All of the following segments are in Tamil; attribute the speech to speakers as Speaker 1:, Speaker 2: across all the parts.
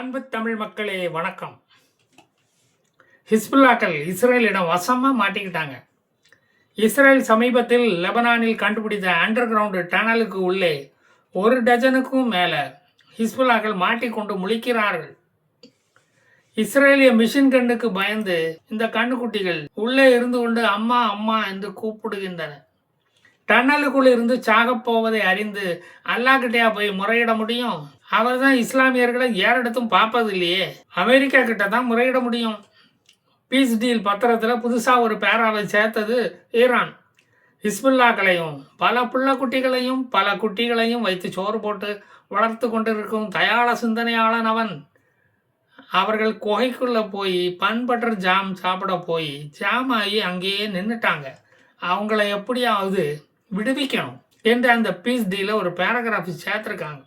Speaker 1: அன்பு தமிழ் மக்களே வணக்கம். ஹிஸ்புல்லாக்கள் இஸ்ரேலிடம் வசமாக மாட்டிக்கிட்டாங்க. இஸ்ரேல் சமீபத்தில் லெபனானில் கண்டுபிடித்த அண்டர் கிரவுண்டு டனலுக்கு உள்ளே 1 டஜனுக்கும் மேலே ஹிஸ்புல்லாக்கள் மாட்டிக்கொண்டு முழிக்கிறார்கள். இஸ்ரேலிய மிஷின் கண்ணுக்கு பயந்து இந்த கண்ணுக்குட்டிகள் உள்ளே இருந்து கொண்டு அம்மா அம்மா என்று கூப்பிடுகின்றன. டன்னலுக்குள் இருந்து சாகப் போவதை அறிந்து அல்லாஹ்கிட்டயா போய் முறையிட முடியும்? அவர் தான் இஸ்லாமியர்களை ஏறெடுத்தும் பார்ப்பது இல்லையே. அமெரிக்கா கிட்ட தான் முறையிட முடியும். பீஸ் டீல் பத்திரத்தில் புதுசாக ஒரு பேராவை சேர்த்தது ஈரான். ஹிஸ்புல்லாக்களையும் பல புள்ள குட்டிகளையும் பல குட்டிகளையும் வைத்து சோறு போட்டு வளர்த்து கொண்டிருக்கும் தயாள சிந்தனையாளன் அவன். அவர்கள் குகைக்குள்ளே போய் பன்பட்டர் ஜாம் சாப்பிட போய் ஜாம் ஆகி அங்கேயே நின்றுட்டாங்க. அவங்கள எப்படியாவது விடுவிக்கணும் என்று அந்த பீஸ் டீல ஒரு பேராகிராஃப் சேர்த்துருக்காங்க.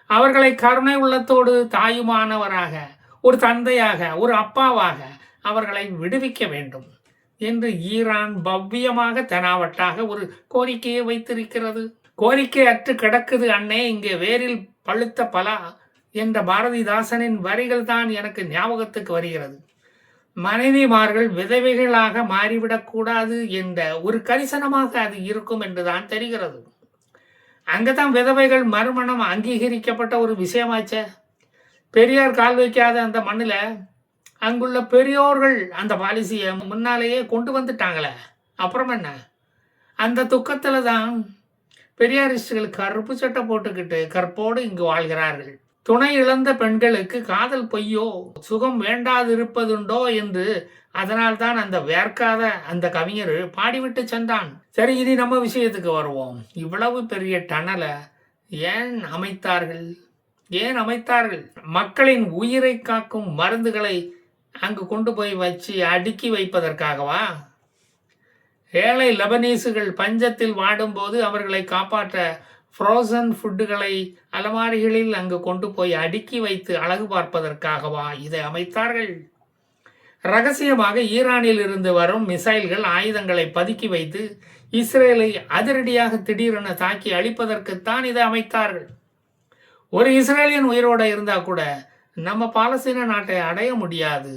Speaker 1: அவர்களை கருணை உள்ளத்தோடு தாயுமானவராக, ஒரு தந்தையாக, ஒரு அப்பாவாக அவர்களை விடுவிக்க வேண்டும் என்று ஈரான் பவ்யமாக தெனாவட்டாக ஒரு கோரிக்கையை வைத்திருக்கிறது. கோரிக்கை அற்று கிடக்குது அண்ணே இங்கே வேரில் பழுத்த பலா என்ற பாரதிதாசனின் வரிகள் தான் எனக்கு ஞாபகத்துக்கு வருகிறது. மனைவிமார்கள் விதவைகளாக மாறிவிடக்கூடாது என்ற ஒரு கரிசனமாக அது இருக்கும் என்றுதான் தெரிகிறது. அங்கதான் விதவைகள் மறுமணம் அங்கீகரிக்கப்பட்ட ஒரு விஷயமாச்ச. பெரியார் கால் வைக்காத அந்த மண்ணில் அங்குள்ள பெரியோர்கள் அந்த பாலிசியை முன்னாலேயே கொண்டு வந்துட்டாங்களே. அப்புறம் என்ன? அந்த துக்கத்தில் தான் பெரியாரிஸ்டுகள் கருப்பு சட்டை போட்டுக்கிட்டு கற்போடு இங்கு வாழ்கிறார்கள். துணை இழந்த பெண்களுக்கு காதல் பொய்யோ, சுகம் வேண்டாதிருப்பதுண்டோ என்று அதனால் தான் அந்த வேர்க்காத அந்த கவிஞர் பாடிவிட்டு சென்றான். சரி, இனி நம்ம விஷயத்துக்கு வருவோம். இவ்வளவு பெரிய டனலை ஏன் அமைத்தார்கள்? மக்களின் உயிரை காக்கும் மருந்துகளை அங்கு கொண்டு போய் வச்சு அடுக்கி வைப்பதற்காகவா? ஏழை லெபனீசுகள் பஞ்சத்தில் வாடும்போது அவர்களை காப்பாற்ற ஃப்ரோசன் ஃபுட்டுகளை அலமாரிகளில் அங்கு கொண்டு போய் அடுக்கி வைத்து அழகு பார்ப்பதற்காகவா இதை அமைத்தார்கள்? ரகசியமாக ஈரானில் இருந்து வரும் மிசைல்கள் ஆயுதங்களை பதுக்கி வைத்து இஸ்ரேலை அதிரடியாக திடீரென தாக்கி அழிப்பதற்குத்தான் இதை அமைத்தார்கள். ஒரு இஸ்ரேலியன் உயிரோடு இருந்தால் கூட நம்ம பாலஸ்தீன நாட்டை அடைய முடியாது,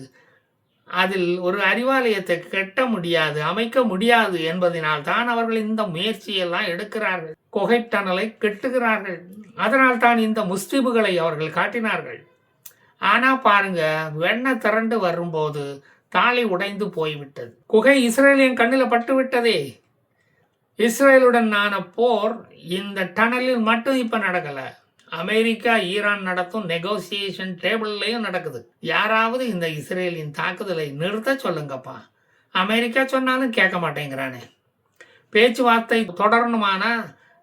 Speaker 1: அதில் ஒரு அறிவாலயத்தை கட்ட முடியாது, அமைக்க முடியாது என்பதனால் தான் அவர்கள் இந்த முயற்சியெல்லாம் எடுக்கிறார்கள். குகை டனலை கெட்டுகிறார்கள். அதனால் தான் இந்த முஸ்லிம்களை அவர்கள் காட்டினார்கள். ஆனால் பாருங்க, வெண்ணெய் திரண்டு வரும்போது தாலி உடைந்து போய்விட்டது. குகை இஸ்ரேலியன் கண்ணில் பட்டு விட்டதே. இஸ்ரேலுடனான போர் இந்த டனலில் மட்டும் இப்போ நடக்கலை. அமெரிக்கா ஈரான் நடத்தும் நெகோசியேஷன் டேபிள்லையும் நடக்குது. யாராவது இந்த இஸ்ரேலின் தாக்குதலை நிறுத்த சொல்லுங்கப்பா. அமெரிக்கா சொன்னாலும் கேட்க மாட்டேங்கிறானே. பேச்சுவார்த்தை தொடரணுமானா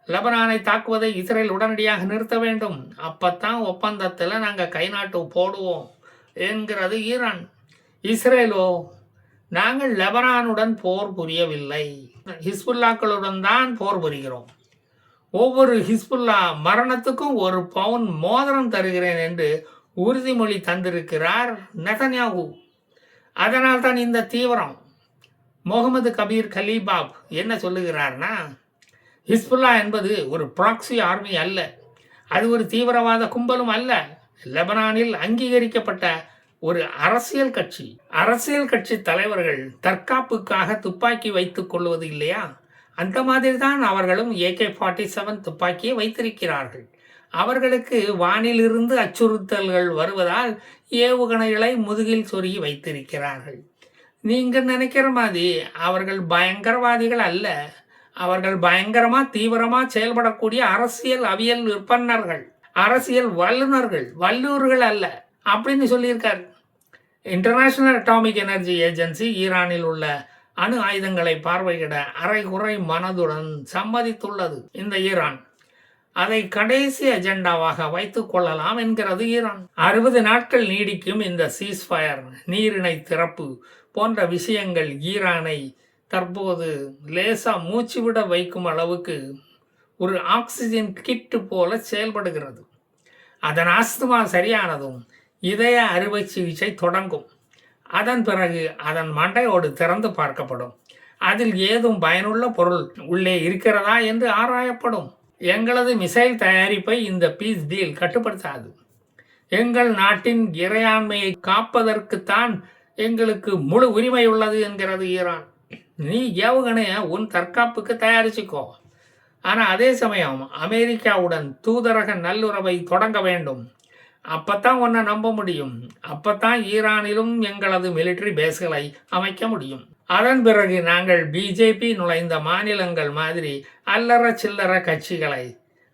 Speaker 1: லெபனானை தாக்குவதை இஸ்ரேல் உடனடியாக நிறுத்த வேண்டும். அப்பத்தான் ஒப்பந்தத்தில் நாங்கள் கை நாட்டு போடுவோம் என்கிறது ஈரான். இஸ்ரேலோ, நாங்கள் லெபனானுடன் போர் புரியவில்லை, ஹிஸ்புல்லாக்களுடன் தான் போர் புரிகிறோம். ஒவ்வொரு ஹிஸ்புல்லா மரணத்துக்கும் 1 பவுன் மோதிரம் தருகிறேன் என்று உறுதிமொழி தந்திருக்கிறார் நெதன்யாகு. அதனால் தான் இந்த தீவிரம். முகமது கபீர் கலீபாப் என்ன சொல்லுகிறார்னா, ஹிஸ்புல்லா என்பது ஒரு ப்ராக்சி ஆர்மி அல்ல, அது ஒரு தீவிரவாத கும்பலும் அல்ல, லெபனானில் அங்கீகரிக்கப்பட்ட ஒரு அரசியல் கட்சி. அரசியல் கட்சி தலைவர்கள் தற்காப்புக்காக துப்பாக்கி வைத்துக் கொள்வது இல்லையா, அந்த மாதிரி தான் அவர்களும் AK-47 துப்பாக்கியை வைத்திருக்கிறார்கள். அவர்களுக்கு வானிலிருந்து அச்சுறுத்தல்கள் வருவதால் ஏவுகணைகளை முதுகில் சொருகி வைத்திருக்கிறார்கள். நீங்கள் நினைக்கிற மாதிரி அவர்கள் பயங்கரவாதிகள் அல்ல. அவர்கள் பயங்கரமாக தீவிரமாக செயல்படக்கூடிய அரசியல் அவியல் விற்பனர்கள், அரசியல் வல்லுநர்கள் அல்ல அப்படின்னு சொல்லியிருக்காரு. இன்டர்நேஷனல் அட்டாமிக் எனர்ஜி ஏஜென்சி ஈரானில் உள்ள அணு ஆயுதங்களை பார்வையிட அரைகுறை மனதுடன் சம்மதித்துள்ளது. இந்த ஈரான் அதை கடைசி அஜெண்டாவாக வைத்துக் கொள்ளலாம் என்கிறது ஈரான். 60 நாட்கள் நீடிக்கும் இந்த சீஸ்ஃபயர், நீரிணை திறப்பு போன்ற விஷயங்கள் ஈரானை தற்போது லேசா மூச்சுவிட வைக்கும் அளவுக்கு ஒரு ஆக்சிஜன் கிட்டு போல செயல்படுகிறது. அதன் ஆஸ்துமா சரியானதும் இதய அறுவை சிகிச்சை தொடங்கும். அதன் பிறகு அதன் மண்டையோடு திறந்து பார்க்கப்படும். அதில் ஏதும் பயனுள்ள பொருள் உள்ளே இருக்கிறதா என்று ஆராயப்படும். எங்களது மிசைல் தயாரிப்பை இந்த பீஸ் டீல் கட்டுப்படுத்தாது. எங்கள் நாட்டின் இறையாண்மையை காப்பதற்குத்தான் எங்களுக்கு முழு உரிமை உள்ளது என்கிறது ஈரான். நீ ஏவுகணைய உன் தற்காப்புக்கு தயாரிச்சுக்கோ. ஆனா அதே சமயம் அமெரிக்காவுடன் தூதரக நல்லுறவை தொடங்க வேண்டும். அப்பத்தான் உன்னை நம்ப முடியும். அப்பத்தான் ஈரானிலும் எங்களது மிலிட்டரி பேஸ்களை அமைக்க முடியும். அதன் பிறகு நாங்கள் பிஜேபி நுழைந்த மாநிலங்கள் மாதிரி அல்லற சில்லற கட்சிகளை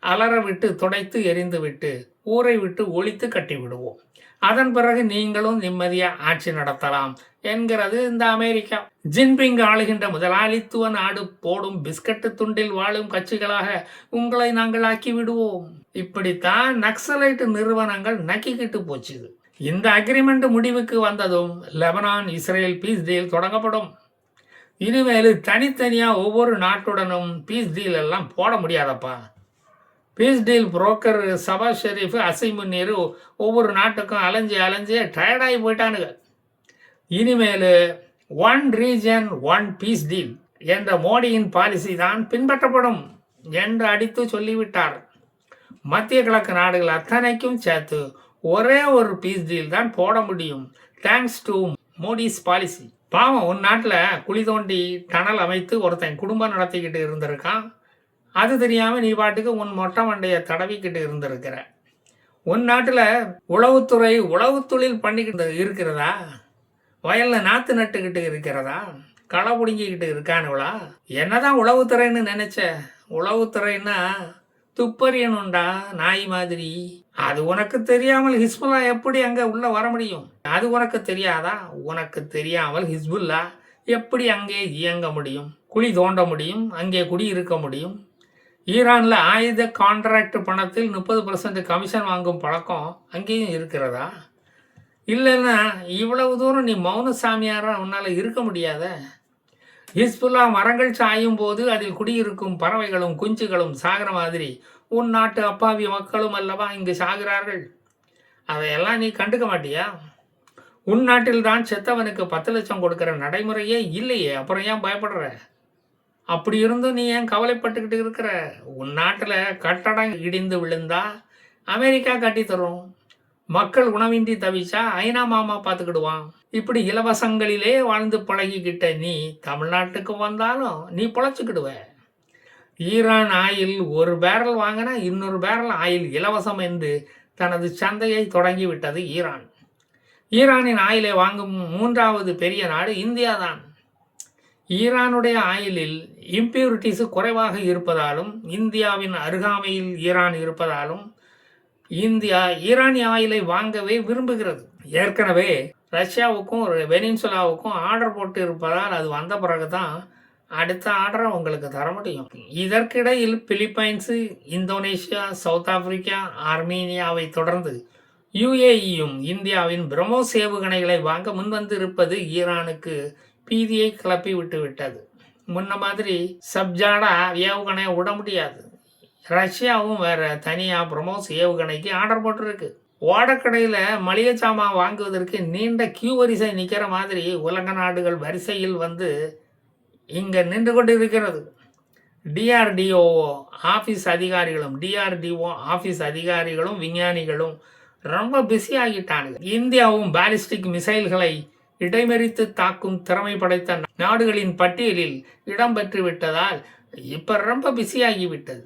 Speaker 1: அலற விட்டு துடைத்து எரிந்து விட்டு ஊரை விட்டு ஒழித்து கட்டிவிடுவோம். அதன் பிறகு நீங்களும் நிம்மதியா ஆட்சி நடத்தலாம் என்கிறது இந்த அமெரிக்கா. ஜின்பிங் ஆளுகின்ற முதலாளித்துவ நாடு போடும் பிஸ்கட்டு துண்டில் வாழும் கட்சிகளாக உங்களை நாங்கள் ஆக்கி விடுவோம். இப்படித்தான் நக்சலைட் நிறுவனங்கள் நக்கிக்கிட்டு போச்சு. இந்த அக்ரிமெண்ட் முடிவுக்கு வந்ததும் லெபனான் இஸ்ரேல் பீஸ் டீல் தொடங்கப்படும். இனிமேல் தனித்தனியா ஒவ்வொரு நாட்டுடனும் பீஸ் டீல் எல்லாம் போட முடியாதப்பா. பீஸ் டீல் புரோக்கர் சபா ஷெரீஃப் அசைமுன்னீர் ஒவ்வொரு நாட்டுக்கும் அலைஞ்சு டயர்டாகி போயிட்டானுங்க. இனிமேல் one region one piece deal என்ற மோடியின் பாலிசி தான் பின்பற்றப்படும் என்று அடித்து சொல்லிவிட்டார். மத்திய கிழக்கு நாடுகள் அத்தனைக்கும் சேர்த்து ஒரே ஒரு பீஸ் டீல் தான் போட முடியும், தேங்க்ஸ் டு மோடிஸ் பாலிசி. பாவம், உன் நாட்டில் குழி தோண்டி டனல் அமைத்து ஒருத்தன் குடும்பம் நடத்திக்கிட்டு இருந்திருக்கான். அது தெரியாமல் நீ பாட்டுக்கு உன் மொட்டை மண்டையை தடவிக்கிட்டு இருந்திருக்கிற. உன் நாட்டில் உளவுத்துறை உளவு தொழில் பண்ணிக்கிட்டு இருக்கிறதா? வயலில் நாற்று நட்டுக்கிட்டு இருக்கிறதா? களை பிடுங்கிக்கிட்டு இருக்கானுங்களா? என்னதான் உளவுத்துறைன்னு நினைச்ச? உளவுத்துறைன்னா துப்பறியணுண்டா நாய் மாதிரி. அது உனக்கு தெரியாமல் ஹிஸ்புல்லா எப்படி அங்கே உள்ள வர முடியும்? அது உனக்கு தெரியாதா? உனக்கு தெரியாமல் ஹிஸ்புல்லா எப்படி அங்கே இயங்க முடியும், குழி தோண்ட முடியும், அங்கே குடியிருக்க முடியும்? ஈரானில் ஆயுத கான்ட்ராக்ட் பணத்தில் 30% கமிஷன் வாங்கும் பழக்கம் அங்கேயும் இருக்கிறதா? இல்லைன்னா இவ்வளவு தூரம் நீ மௌன சாமியாராக உன்னால் இருக்க முடியாத? ஹிஸ்புல்லா மரங்கள் சாயும் போது அதில் குடியிருக்கும் பறவைகளும் குஞ்சுகளும் சாகிற மாதிரி உன் நாட்டு அப்பாவி மக்களும் அல்லவா இங்கு சாகிறார்கள். அதையெல்லாம் நீ கண்டுக்க மாட்டியா? உன் நாட்டில் தான் செத்தவனுக்கு 10 லட்சம் கொடுக்குற நடைமுறையே இல்லையே, அப்புறம் ஏன் பயப்படுற? அப்படி இருந்தும் நீ ஏன் கவலைப்பட்டுக்கிட்டு இருக்கிற? உன் நாட்டில் கட்டடம் இடிந்து விழுந்தா அமெரிக்கா கட்டித்தரும். மக்கள் உணவின்றி தவிச்சா ஐநா மாமா பார்த்துக்கிடுவான். இப்படி இலவசங்களிலே வாழ்ந்து பழகிக்கிட்ட நீ தமிழ்நாட்டுக்கு வந்தாலும் நீ பொழைச்சிக்கிடுவ. ஈரான் ஆயில் ஒரு பேரல் வாங்கினா இன்னொரு பேரல் ஆயில் இலவசம் என்று தனது சந்தையை தொடங்கிவிட்டது ஈரான். ஈரானின் ஆயிலை வாங்கும் 3வது பெரிய நாடு இந்தியா தான். ஈரானுடைய ஆயிலில் இம்பியூரிட்டிஸ் குறைவாக இருப்பதாலும் இந்தியாவின் அருகாமையில் ஈரான் இருப்பதாலும் இந்தியா ஈரானிய ஆயிலை வாங்கவே விரும்புகிறது. ஏற்கனவே ரஷ்யாவுக்கும் வெனின்சுலாவுக்கும் ஆர்டர் போட்டு இருப்பதால் அது வந்த பிறகுதான் அடுத்த ஆர்டரை உங்களுக்கு தர முடியும். இதற்கிடையில் பிலிப்பைன்ஸு, இந்தோனேஷியா, சவுத் ஆப்பிரிக்கா, ஆர்மீனியாவை தொடர்ந்து யுஏஇயும் இந்தியாவின் பிரம்மோஸ் ஏவுகணைகளை வாங்க முன்வந்து இருப்பது ஈரானுக்கு பீதியை கிளப்பி விட்டு விட்டது. முன்ன மாதிரி சப்ஜாடா ஏவுகணை விட முடியாது. ரஷ்யாவும் வேற தனியாக பிரம்மோஸ் ஏவுகணைக்கு ஆர்டர் போட்டிருக்கு. ஓடக்கடையில் மளிகை சாமான் வாங்குவதற்கு நீண்ட கியூ வரிசை நிற்கிற மாதிரி உலக நாடுகள் வரிசையில் வந்து இங்கே நின்று கொண்டு இருக்கிறது. டிஆர்டிஓ ஆஃபீஸ் அதிகாரிகளும் விஞ்ஞானிகளும் ரொம்ப பிஸி ஆகிட்டானுங்க. இந்தியாவும் பாலிஸ்டிக் மிசைல்களை இடைமறித்து தாக்கும் திறமை படைத்த நாடுகளின் பட்டியலில் இடம்பெற்று விட்டதால் இப்போ ரொம்ப பிஸியாகிவிட்டது.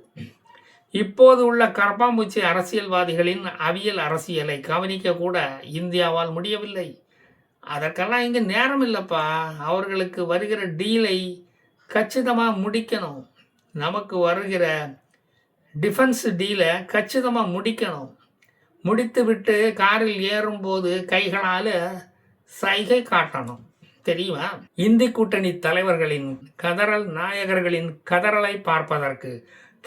Speaker 1: இப்போது உள்ள கரப்பாம்பூச்சி அரசியல்வாதிகளின் அவியல் அரசியலை கவனிக்க கூட இந்தியாவால் முடியவில்லை. அதற்கெல்லாம் இங்கே நேரம் இல்லைப்பா. அவர்களுக்கு வருகிற டீலை கச்சிதமாக முடிக்கணும். நமக்கு வருகிற டிஃபென்ஸ் டீலை கச்சிதமாக முடிக்கணும். முடித்து விட்டு காரில் ஏறும்போது கைகளால் சைகை காட்டணும். தெரியுமா? இந்தி கூட்டணி தலைவர்களின் கதறல், நாயகர்களின் கதறலை பார்ப்பதற்கு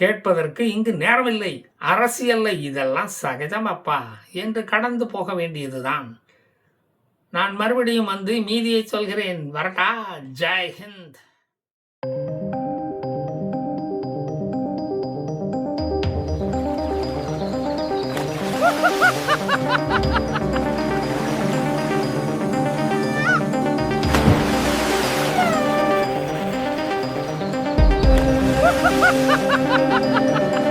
Speaker 1: கேட்பதற்கு இங்கு நேரமில்லை. அரசியல்ல இதெல்லாம் சகஜமப்பா என்று கடந்து போக வேண்டியதுதான். நான் மறுபடியும் வந்து மீதியை சொல்கிறேன். வரட்டா? Jai Hind. Ha ha ha ha!